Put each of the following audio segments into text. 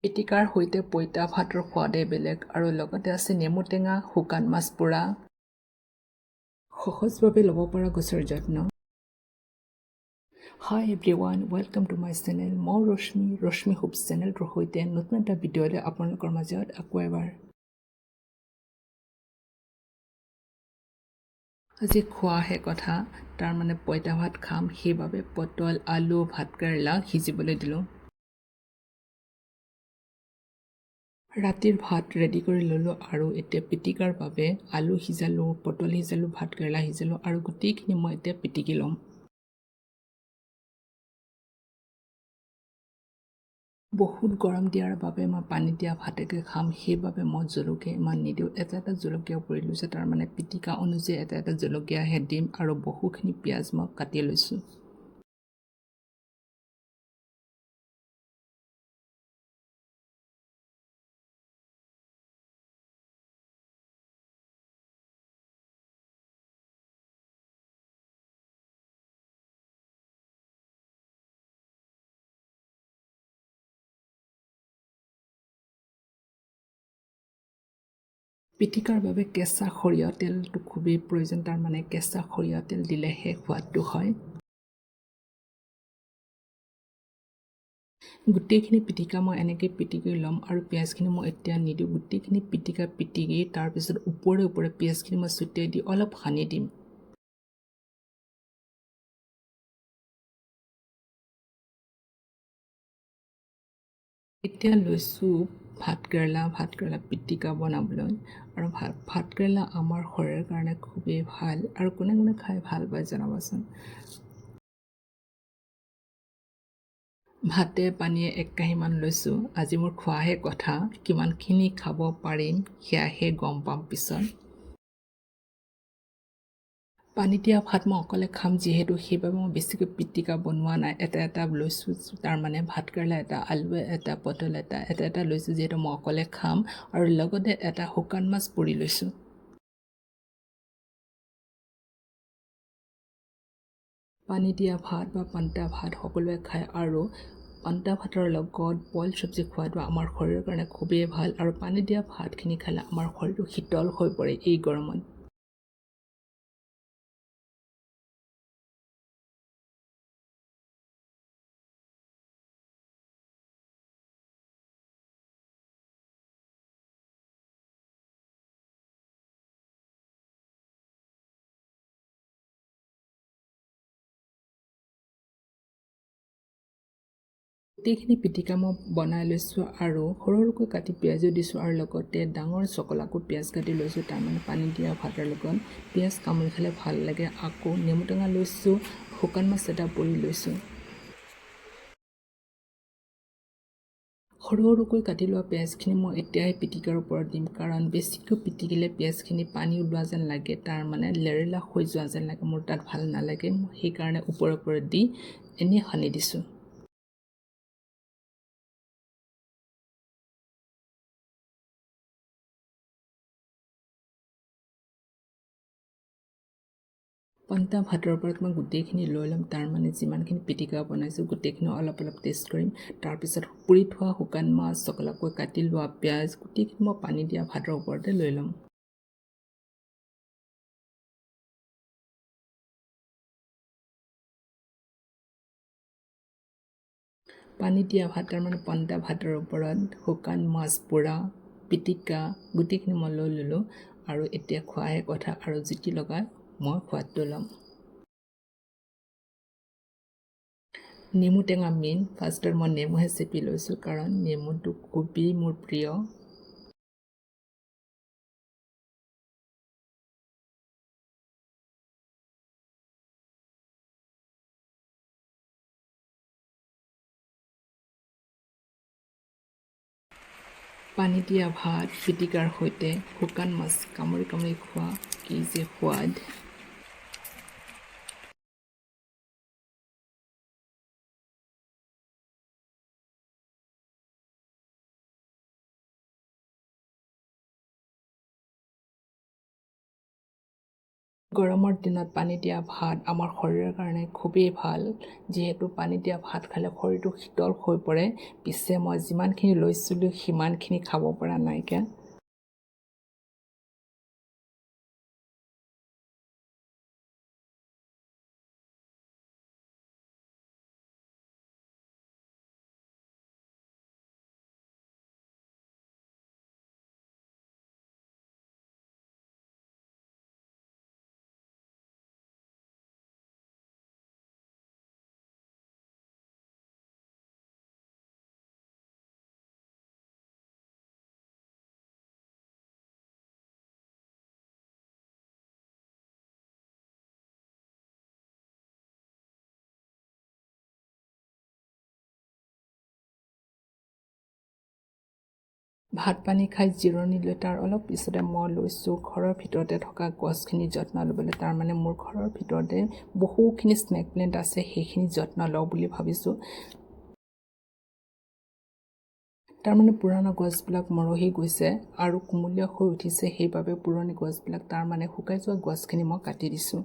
পিটিকাৰ সৈতে পইতা ভাতৰ সোৱাদে বেলেগ আৰু লগতে আছে নেমু টেঙা, শুকান মাছ পোৰা। সহজভাৱে ল'ব পৰা গছৰ যত্ন। Hi everyone, welcome to my channel. মই ৰশ্মি হুবছ চেনেলটোৰ সৈতে নতুন এটা ভিডিঅ'লৈ আপোনালোকৰ মাজত আকৌ এবাৰ। আজি খোৱাহে কথা, তাৰমানে পইতা ভাত খাম, সেইবাবে পটল, আলু, ভাতকেৰেলা সিজিবলৈ দিলোঁ। ৰাতিৰ ভাত ৰেডি কৰি ল'লোঁ আৰু এতিয়া পিটিকাৰ বাবে আলু সিজালোঁ, পটল সিজালোঁ, ভাতকেৰেলা সিজালোঁ আৰু গোটেইখিনি মই এতিয়া পিটিকি ল'ম। বহুত গৰম দিয়াৰ বাবে মই পানী দিয়া ভাতেকে খাম, সেইবাবে মই জলকীয়া ইমান নিদিওঁ। এটা জলকীয়া পুৰি লৈছোঁ, তাৰমানে পিটিকা অনুযায়ী এটা জলকীয়াহে দিম আৰু বহুখিনি পিঁয়াজ মই কাটি লৈছোঁ। পিটিকাৰ বাবে কেঁচা সৰিয়হ তেলটো খুবেই প্ৰয়োজন, তাৰমানে কেঁচা সৰিয়হ তেল দিলেহে সোৱাদটো হয়। গোটেইখিনি পিটিকা মই এনেকৈ পিটিকি ল'ম আৰু পিঁয়াজখিনি মই এতিয়া নিদিওঁ। গোটেইখিনি পিটিকি তাৰপিছত ওপৰে পিঁয়াজখিনি মই ছটিয়াই দি অলপ সানি দিম। এতিয়া লৈছোঁ ভাতকেৰেলা পিটিকা বনাবলৈ আৰু ভাতকেৰেলা আমাৰ শৰীৰৰ কাৰণে খুবেই ভাল আৰু কোনে খাই ভাল পায় জনাবচোন। ভাতে পানীয়ে 1 কাঁহীমান লৈছোঁ। আজি মোৰ খোৱাহে কথা, কিমানখিনি খাব পাৰিম সেয়াহে গম পাম পিছত। পানী দিয়া ভাত মই অকলে খাম যিহেতু, সেইবাবে মই বেছিকৈ পিটিকা বনোৱা নাই। এটা লৈছোঁ, তাৰমানে ভাতকেৰেলা এটা, আলু এটা, পটল এটা লৈছোঁ যিহেতু মই অকলে খাম আৰু লগতে এটা শুকান মাছ পুৰি লৈছোঁ। পানী দিয়া ভাত বা পান্তা ভাত সকলোৱে খায় আৰু পান্তা ভাতৰ লগত বইল চব্জি খোৱাটো আমাৰ শৰীৰৰ কাৰণে খুবেই ভাল আৰু পানী দিয়া ভাতখিনি খালে আমাৰ শৰীৰটো শীতল হৈ পৰে এই গৰমত। গোটেইখিনি পিটিকা মই বনাই লৈছোঁ আৰু সৰুকৈ কাটি পিঁয়াজো দিছোঁ আৰু লগতে ডাঙৰ চকলাকৈ পিঁয়াজ কাটি লৈছোঁ, তাৰমানে পানী দিয়া ভাতৰ লগত পিঁয়াজ কামুৰি খালে ভাল লাগে। আকৌ নেমু টেঙা লৈছোঁ, শুকান মাছ এটা পুৰি লৈছোঁ। সৰুকৈ কাটি লোৱা পিঁয়াজখিনি মই এতিয়াই পিটিকাৰ ওপৰত দিম, কাৰণ বেছিকৈ পিটিকিলে পিঁয়াজখিনি পানী ওলোৱা যেন লাগে, তাৰমানে লেৰেলা হৈ যোৱা যেন লাগে, মোৰ তাত ভাল নালাগে। সেইকাৰণে ওপৰত দি এনেই সানি দিছোঁ। পান্তা ভাতৰ ওপৰত মই গোটেইখিনি লৈ ল'ম, তাৰমানে যিমানখিনি পিটিকা বনাইছোঁ গোটেইখিনি অলপ টেষ্ট কৰিম। তাৰপিছত পুৰি থোৱা শুকান মাছ, চকলাকৈ কাটি লোৱা পিঁয়াজ গোটেইখিনি মই পানী দিয়া ভাতৰ ওপৰতে লৈ ল'ম। পানী দিয়া ভাত, তাৰমানে পান্তা ভাতৰ ওপৰত শুকান মাছ পোৰা, পিটিকা গোটেইখিনি মই লৈ ল'লোঁ আৰু এতিয়া খোৱাহে কথা আৰু জুতি লগাই মই সোৱাদটো ল'ম। নেমু টেঙা মেইন, ফাৰ্ষ্টত মই নেমুহে চেপি লৈছোঁ, কাৰণ নেমুটো খুবেই মোৰ প্ৰিয়। পানী দিয়া ভাত পিটিকাৰ সৈতে শুকান মাছ কামুৰি খোৱা কি যে সোৱাদ। গৰমৰ দিনত পানী দিয়া ভাত আমাৰ শৰীৰৰ কাৰণে খুবেই ভাল, যিহেতু পানী দিয়া ভাত খালে শৰীৰটো শীতল হৈ পৰে। পিছে মই যিমানখিনি লৈছিলোঁ সিমানখিনি খাব পৰা নাইকিয়া। ভাত পানী খাই জিৰণি লৈ তাৰ অলপ পিছতে মই লৈছোঁ ঘৰৰ ভিতৰতে থকা গছখিনি যত্ন ল'বলৈ। তাৰমানে মোৰ ঘৰৰ ভিতৰতে বহুখিনি স্নেক প্লেণ্ট আছে, সেইখিনি যত্ন লওঁ বুলি ভাবিছোঁ। তাৰমানে পুৰণা গছবিলাক মৰহি গৈছে আৰু কুমলীয়া হৈ উঠিছে, সেইবাবে পুৰণি গছবিলাক তাৰমানে শুকাই যোৱা গছখিনি মই কাটি দিছোঁ।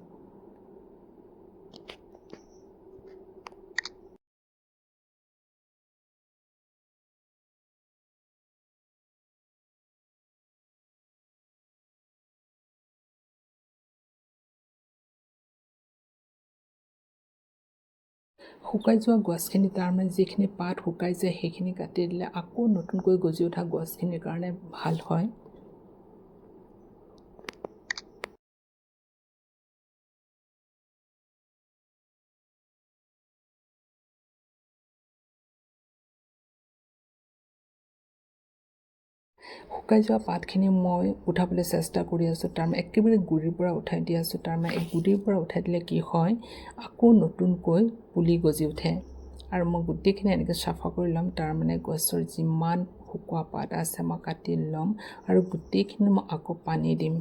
শুকাই যোৱা গছখিনি তাৰমানে যিখিনি পাত শুকাই যায় সেইখিনি কাটি দিলে আকৌ নতুনকৈ গজি উঠা গছখিনিৰ কাৰণে ভাল হয়। শুকাই যোৱা পাতখিনি মই উঠাবলৈ চেষ্টা কৰি আছোঁ। তাৰমানে একেবাৰে গুৰিৰ পৰা উঠাই দি আছোঁ। তাৰমানে গুৰিৰ পৰা উঠাই দিলে কি হয়, আকৌ নতুনকৈ পুলি গজি উঠে। আৰু মই গোটেইখিনি এনেকৈ চাফা কৰি ল'ম। তাৰমানে গছৰ যিমান শুকোৱা পাত আছে মই কাটি ল'ম আৰু গোটেইখিনি মই আকৌ পানী দিম।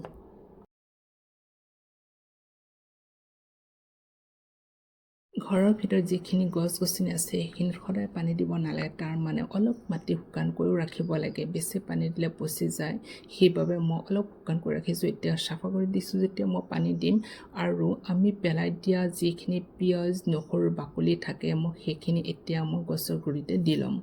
ঘৰৰ ভিতৰত যিখিনি গছ-গছনি আছে সেইখিনিত সদায় পানী দিব নালাগে। তাৰমানে অলপ মাটি শুকানকৈও ৰাখিব লাগে, বেছি পানী দিলে পচি যায়। সেইবাবে মই অলপ শুকানকৈ ৰাখিছোঁ। এতিয়া চাফা কৰি দিছোঁ যেতিয়া মই পানী দিম আৰু আমি পেলাই দিয়া যিখিনি পিঁয়াজ নহৰুৰ বাকলি থাকে মই সেইখিনি এতিয়া মই গছৰ গুৰিতে দি ল'ম।